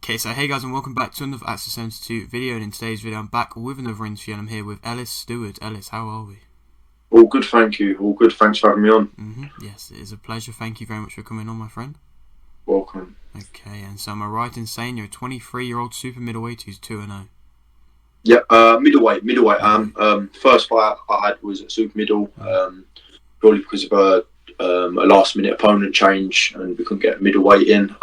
Okay, so hey guys, and welcome back to another Access 72 video, and in today's video I'm back with another interview, and I'm here with Ellis Steward. Ellis, how are we? All good, thank you. All good, thanks for having me on. Yes, it is a pleasure. Thank you very much for coming on, my friend. Welcome. Okay, and so am I right in saying you're a 23-year-old super middleweight who's 2-0? Yeah, middleweight. First fight I had was at super middle, purely because of a last-minute opponent change, and we couldn't get middleweight in.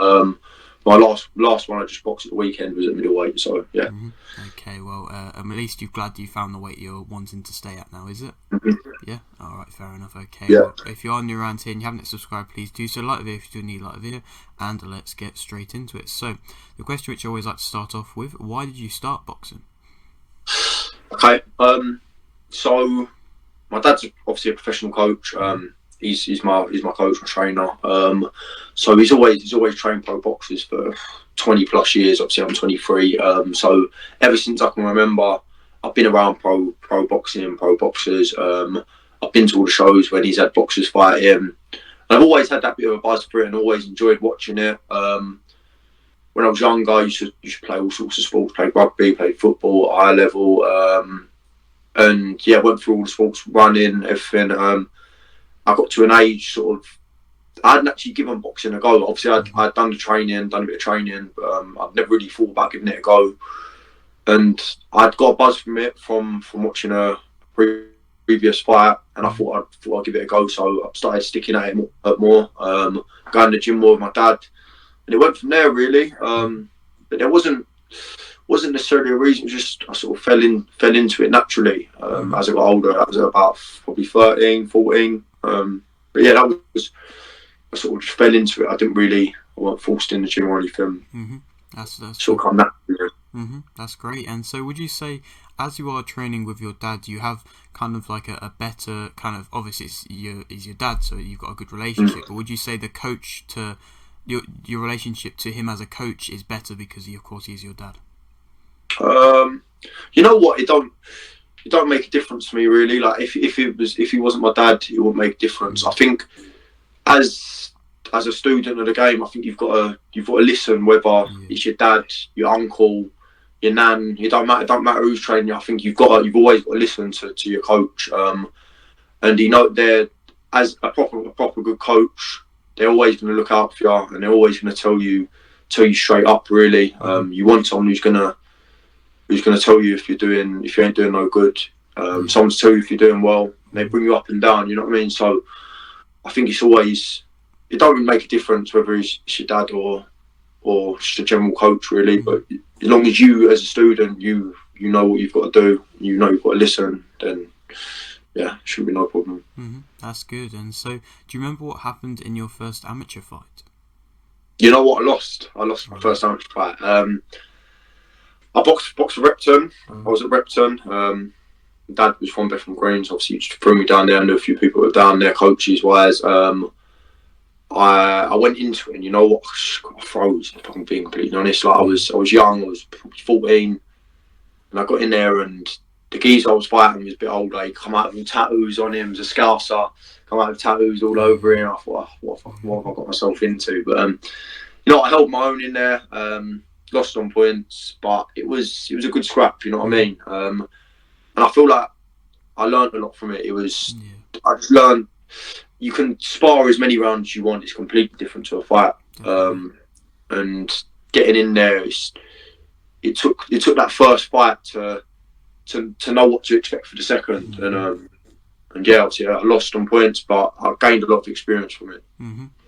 My last one I just boxed at the weekend was at middleweight, so yeah. Okay, well, at least you're glad you found the weight you're wanting to stay at now, is it? Yeah? Alright, fair enough, okay. Yeah. Well, if you are new around here and you haven't subscribed, please do so. Like the video if you do need like the video, and let's get straight into it. So, the question which I always like to start off with, why did you start boxing? Okay, so my dad's obviously a professional coach. He's my coach, my trainer. So he's always trained pro boxers for 20 plus years. Obviously, I'm 23. So ever since I can remember, I've been around pro boxing and pro boxers. I've been to all the shows when he's had boxers fight him. And I've always had that bit of a buzz for it and always enjoyed watching it. When I was younger, I used to play all sorts of sports, play rugby, play football at high level. And yeah, went through all the sports, running, everything. I got to an age I hadn't actually given boxing a go. Obviously, I'd done a bit of training, but I'd never really thought about giving it a go. And I'd got a buzz from it from watching a previous fight, and I thought I'd give it a go. So I started sticking at it more, going to the gym more with my dad, and it went from there really. But there wasn't necessarily a reason. Just I sort of fell into it naturally as I got older. I was about probably 13, 14. But yeah, I sort of just fell into it. I weren't forced in the gym or anything. That's sort of come naturally. That's great. And so would you say, as you are training with your dad, you have kind of like a better kind of, obviously he's your dad, so you've got a good relationship, but would you say the coach to your relationship to him as a coach is better because of course he's your dad? You know what, it don't make a difference to me really. Like if he wasn't my dad, it wouldn't make a difference. I think as a student of the game, I think you've got to listen, whether it's your dad, your uncle, your nan. It don't matter who's training you. I think you've always got to listen to your coach. And they're, as a proper good coach, they're always going to look out for you, and they're always going to tell you straight up really. You want someone who's going to tell you if you ain't doing no good. Someone to tell you if you're doing well. They bring you up and down, you know what I mean? So I think it don't really make a difference whether it's your dad or just a general coach really. But as long as you as a student, you know what you've got to do, you know you've got to listen, then yeah, it shouldn't be no problem. That's good. And so do you remember what happened in your first amateur fight? You know what, I lost my first amateur fight. I boxed at Repton. I was at Repton. Dad was from Bethnal Green, so obviously he just threw me down there. I knew a few people that were down there, coaches wise. I went into it, and you know what? I froze, if I'm being completely honest. Like I was young. I was probably 14, and I got in there, and the geezer I was fighting was a bit older. He come out with tattoos on him. He was a Scouser. Come out with tattoos all over him. I thought, what have I got myself into? But I held my own in there. Lost on points, but it was a good scrap. You know what I mean? And I feel like I learned a lot from it. I just learned you can spar as many rounds as you want. It's completely different to a fight. And getting in there, it took that first fight to know what to expect for the second. And yeah, obviously I lost on points, but I gained a lot of experience from it.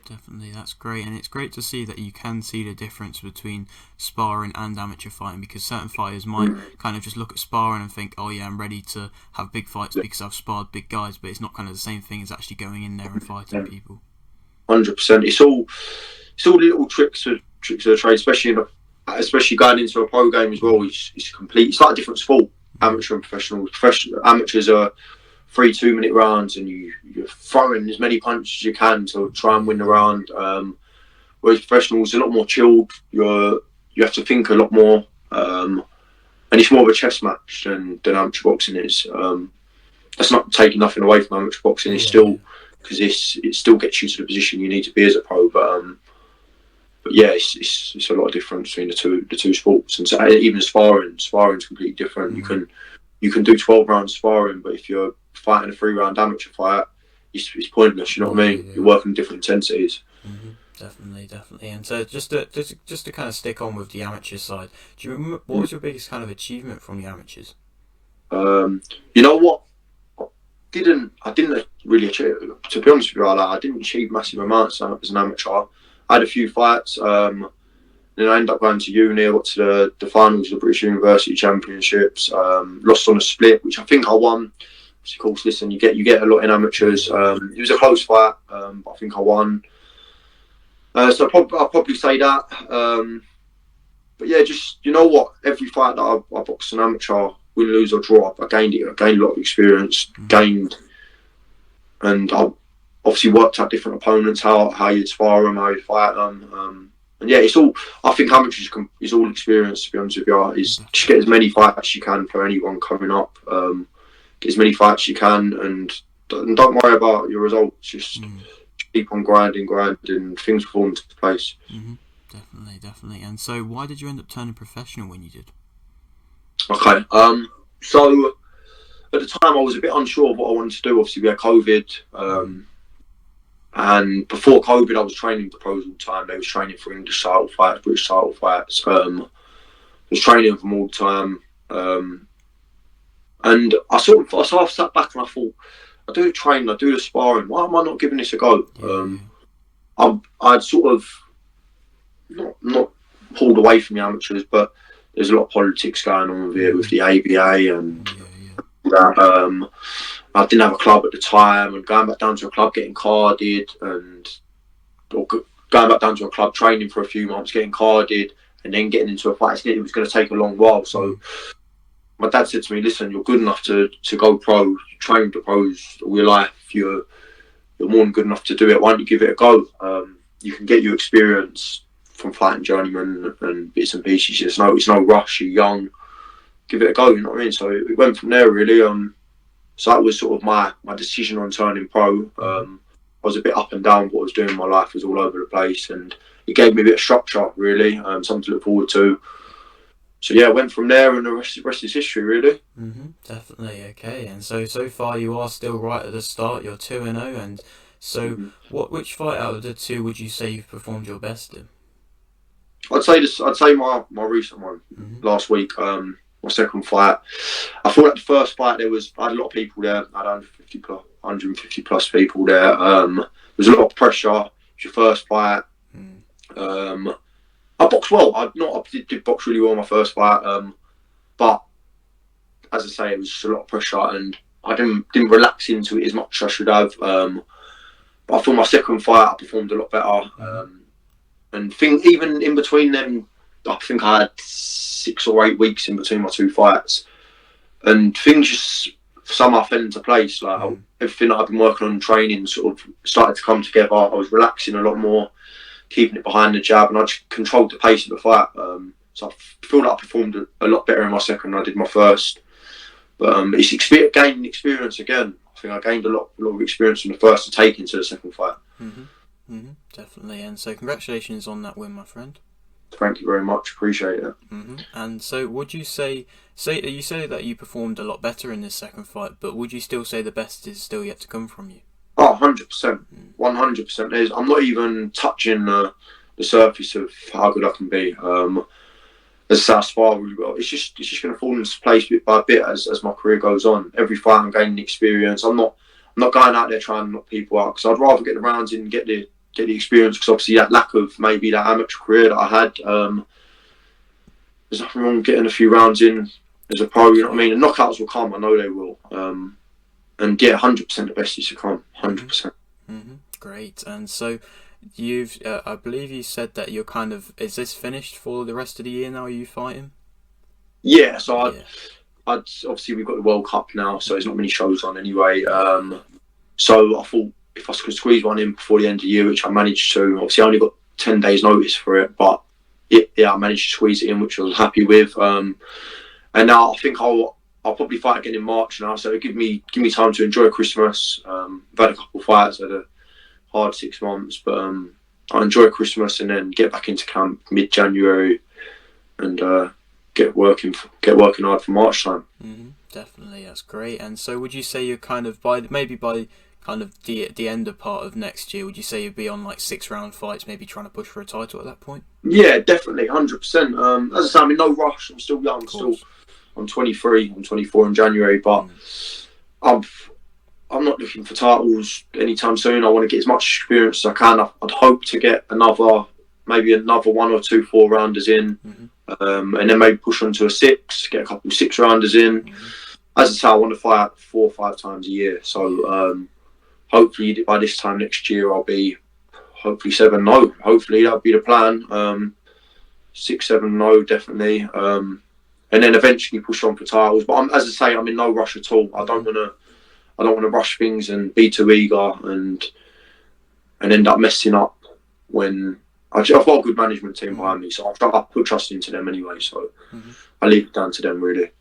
Definitely, that's great, and it's great to see that you can see the difference between sparring and amateur fighting, because certain fighters might kind of just look at sparring and think, oh yeah, I'm ready to have big fights because I've sparred big guys, but it's not kind of the same thing as actually going in there and fighting people. 100%. It's all little tricks of the trade, especially going into a pro game as well. It's like a different sport, amateur and professional. Amateurs are 3 2-minute rounds, and you're throwing as many punches as you can to try and win the round. Whereas professionals are a lot more chilled. You have to think a lot more, and it's more of a chess match than amateur boxing is. That's not taking nothing away from amateur boxing. It's still, because it still gets you to the position you need to be as a pro. But but yeah, it's a lot of difference between the two sports, and so even sparring's completely different. You can do 12 rounds sparring, but if you're fighting a 3-round amateur fight, it's pointless. You know what I mean? You're working different intensities. Definitely. And so just to kind of stick on with the amateur side, do you remember what was your biggest kind of achievement from the amateurs? You know what? I didn't really achieve. To be honest with you, I didn't achieve massive amounts as an amateur. I had a few fights. Then I ended up going to uni. I got to the finals of the British University Championships. Lost on a split, which I think I won. Of course, listen, you get a lot in amateurs. It was a close fight, but I think I won. So I'll probably say that. But yeah, just you know what? Every fight that I boxed an amateur, win, lose or draw, I gained a lot of experience. And I obviously worked out different opponents, how you'd spar them, how you fight them. And yeah, it's all. I think amateurs is all experience. To be honest with you, is just get as many fights as you can for anyone coming up. Get as many fights as you can, and don't worry about your results. Just keep on grinding. Things will fall into place. Definitely. And so, why did you end up turning professional when you did? Okay. So at the time, I was a bit unsure of what I wanted to do. Obviously, we had COVID. And before COVID, I was training the pros all the time. They was training for English title fights, British title fights. I was training them all the time. And I sat back and I thought, I do the training, I do the sparring. Why am I not giving this a go? I'd sort of not pulled away from the amateurs, but there's a lot of politics going on with it, with the ABA and that. I didn't have a club at the time, and going back down to a club, getting carded, or going back down to a club, training for a few months, getting carded, and then getting into a fight, it was going to take a long while. So my dad said to me, listen, you're good enough to go pro, you trained the pros all your life, you're more than good enough to do it, why don't you give it a go? You can get your experience from fighting journeyman and bits and pieces. It's no rush, you're young, give it a go, you know what I mean? So it went from there really. So that was sort of my decision on turning pro. I was a bit up and down what I was doing in my life, was all over the place, and it gave me a bit of structure really, something to look forward to. So yeah, I went from there, and the rest is history really. Definitely. Okay. And so far you are still right at the start, you're 2-0, and so which fight out of the two would you say you've performed your best in? I'd say my recent one last week. My second fight. I thought at the first fight I had a lot of people there. I had 150 plus people there. There was a lot of pressure. It was your first fight. I boxed well. I did box really well in my first fight. But as I say, it was just a lot of pressure, and I didn't relax into it as much as I should have. But I thought my second fight I performed a lot better. And even in between them, I think I had 6 or 8 weeks in between my two fights, and things just somehow fell into place. Like everything that I've been working on training sort of started to come together. I was relaxing a lot more, keeping it behind the jab, and I just controlled the pace of the fight. So I feel like I performed a lot better in my second than I did my first. But it's gaining experience again. I think I gained a lot of experience from the first to take into the second fight. Definitely. And so congratulations on that win, my friend. Thank you very much. Appreciate it. And so would you say you say that you performed a lot better in this second fight, but would you still say the best is still yet to come from you? Oh, 100%. 100%. I'm not even touching the surface of how good I can be. As I spar really well, it's just going to fall into place bit by bit as my career goes on. Every fight I'm gaining experience. I'm not going out there trying to knock people out, because I'd rather get the rounds in and get the experience, because obviously that lack of maybe that amateur career that I had, there's nothing wrong with getting a few rounds in as a pro, you know what I mean? And knockouts will come, I know they will. And yeah, 100% the best is to come, 100%. Great. And so you've, I believe you said that you're kind of, is this finished for the rest of the year now? Are you fighting? Yeah, so I'd obviously we've got the World Cup now, so there's not many shows on anyway. So I thought if I could squeeze one in before the end of the year, which I managed to. Obviously I only got 10 days notice for it, but yeah, I managed to squeeze it in, which I was happy with. And now I think I'll probably fight again in March now, so give me time to enjoy Christmas. I've had a couple of fights, I had a hard 6 months, but I enjoy Christmas and then get back into camp mid-January and get working hard for March time. Definitely, that's great. And so, would you say you're kind of by kind of the ender part of next year? Would you say you'd be on like 6-round fights, maybe trying to push for a title at that point? Yeah, definitely, 100%. As I say, I'm in no rush. I'm still young. I'm 23. I'm 24 in January, but I'm not looking for titles anytime soon. I want to get as much experience as I can. I'd hope to get maybe another 1 or 2 4-rounders in, and then maybe push on to a 6, get a couple 6-rounders in. As I say, I want to fight 4 or 5 times a year. So hopefully by this time next year, I'll be hopefully 7-0. Hopefully that'll be the plan. 6-7-0 definitely, and then eventually push on for titles. But as I say, I'm in no rush at all. I don't want to rush things and be too eager and end up messing up when I've got a good management team behind me, so I put trust into them anyway. So I leave it down to them really.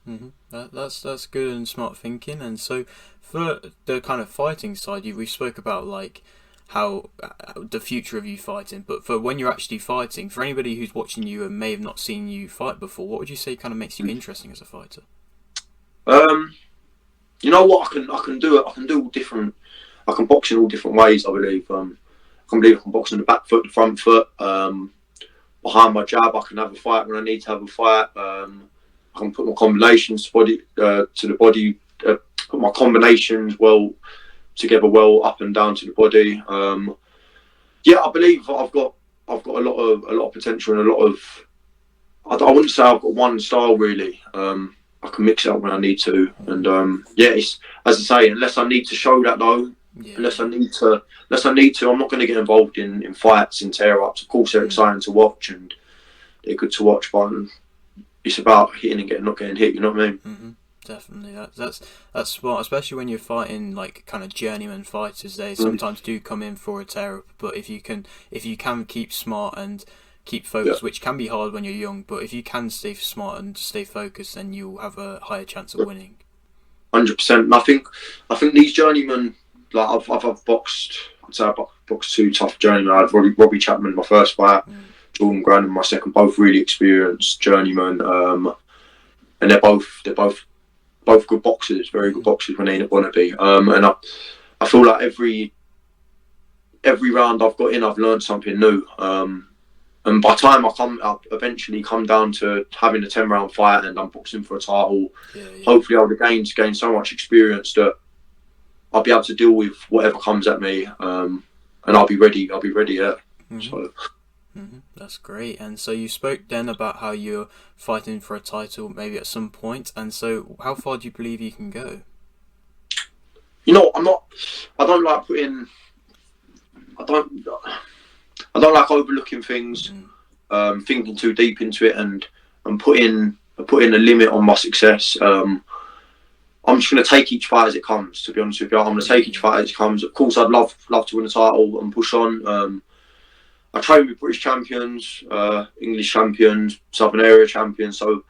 That's good and smart thinking. And so for the kind of fighting side, we spoke about like how the future of you fighting, but for when you're actually fighting, for anybody who's watching you and may have not seen you fight before, what would you say kind of makes you interesting as a fighter? You know what, I can do it. I can do all different. I can box in all different ways. I believe. I can box in the back foot, the front foot, behind my jab. I can have a fight when I need to have a fight. I can put my combinations to the body. Put my combinations together up and down to the body. I believe I've got a lot of potential and a lot of. I wouldn't say I've got one style really. I can mix it up when I need to, and it's as I say, unless I need to show that though, unless I need to, I'm not going to get involved in fights and tear ups. Of course, they're exciting to watch and they're good to watch, but it's about hitting and not getting hit. You know what I mean? Definitely, that's smart, especially when you're fighting like kind of journeyman fighters. They sometimes do come in for a tear up, but if you can keep smart and keep focused, which can be hard when you're young, but if you can stay smart and stay focused, then you'll have a higher chance of winning. 100%. I think these journeymen, like I've boxed. I'd say I boxed 2 tough journeymen. I had Robbie Chapman in my first fight, Jordan Grant in my second. Both really experienced journeymen, and they're both good boxers, very good boxers when they want to be. And I feel like every round I've got in, I've learned something new. And by the time I eventually come down to having a 10-round fight and I'm boxing for a title, hopefully I'll gain so much experience that I'll be able to deal with whatever comes at me, and I'll be ready. Yeah. So. That's great. And so you spoke then about how you're fighting for a title maybe at some point. And so how far do you believe you can go? You know, I don't like overlooking things, thinking too deep into it, and putting a limit on my success. I'm just going to take each fight as it comes. To be honest with you, I'm going to take each fight as it comes. Of course, I'd love to win a title and push on. I train with British champions, English champions, Southern Area champions. So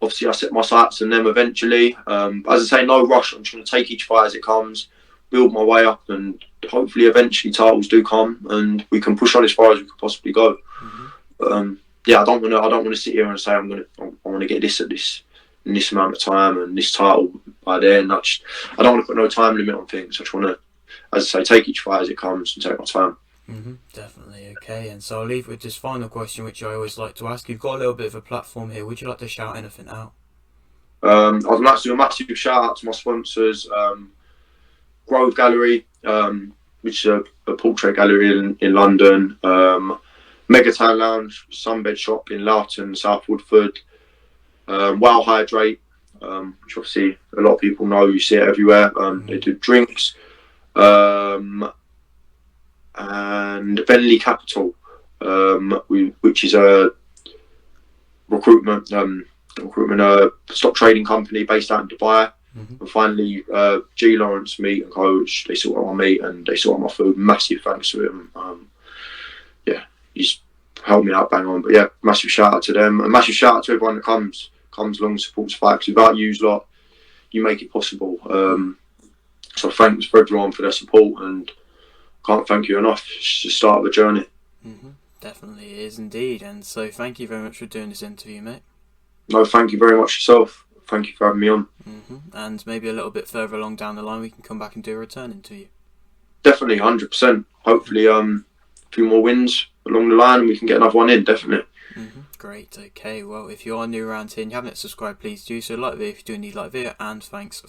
obviously, I set my sights on them eventually. As I say, no rush. I'm just going to take each fight as it comes, build my way up, and hopefully eventually titles do come and we can push on as far as we could possibly go. But I don't want to sit here and say I want to get this in this amount of time and this title by then. I don't want to put no time limit on things. I just want to, as I say, take each fight as it comes and take my time. Definitely. Okay, and so I'll leave with this final question, which I always like to ask. You've got a little bit of a platform here. Would you like to shout anything out? I'd like to do a massive shout out to my sponsors, Grove Gallery, which is a portrait gallery in London, Megatown Lounge, Sunbed Shop in Loughton, South Woodford, Wow Hydrate, which obviously a lot of people know, you see it everywhere. They do drinks, and Bentley Capital, which is a recruitment stock trading company based out in Dubai. And finally, G Lawrence Meat and Coach, they sort out my meat and they sort out my food. Massive thanks to him. He's helped me out bang on. But yeah, massive shout out to them, and massive shout out to everyone that comes along, supports the fight. Because without you lot, you make it possible. So thanks for everyone for their support, and can't thank you enough. It's the start of the journey. Definitely is indeed. And so thank you very much for doing this interview, mate. No, thank you very much yourself. Thank you for having me on. And maybe a little bit further along down the line, we can come back and do a return interview. Definitely, 100%. Hopefully, a few more wins along the line and we can get another one in, definitely. Great, okay. Well, if you are new around here and you haven't subscribed, please do so. Like the video if you do need like the video, and thanks for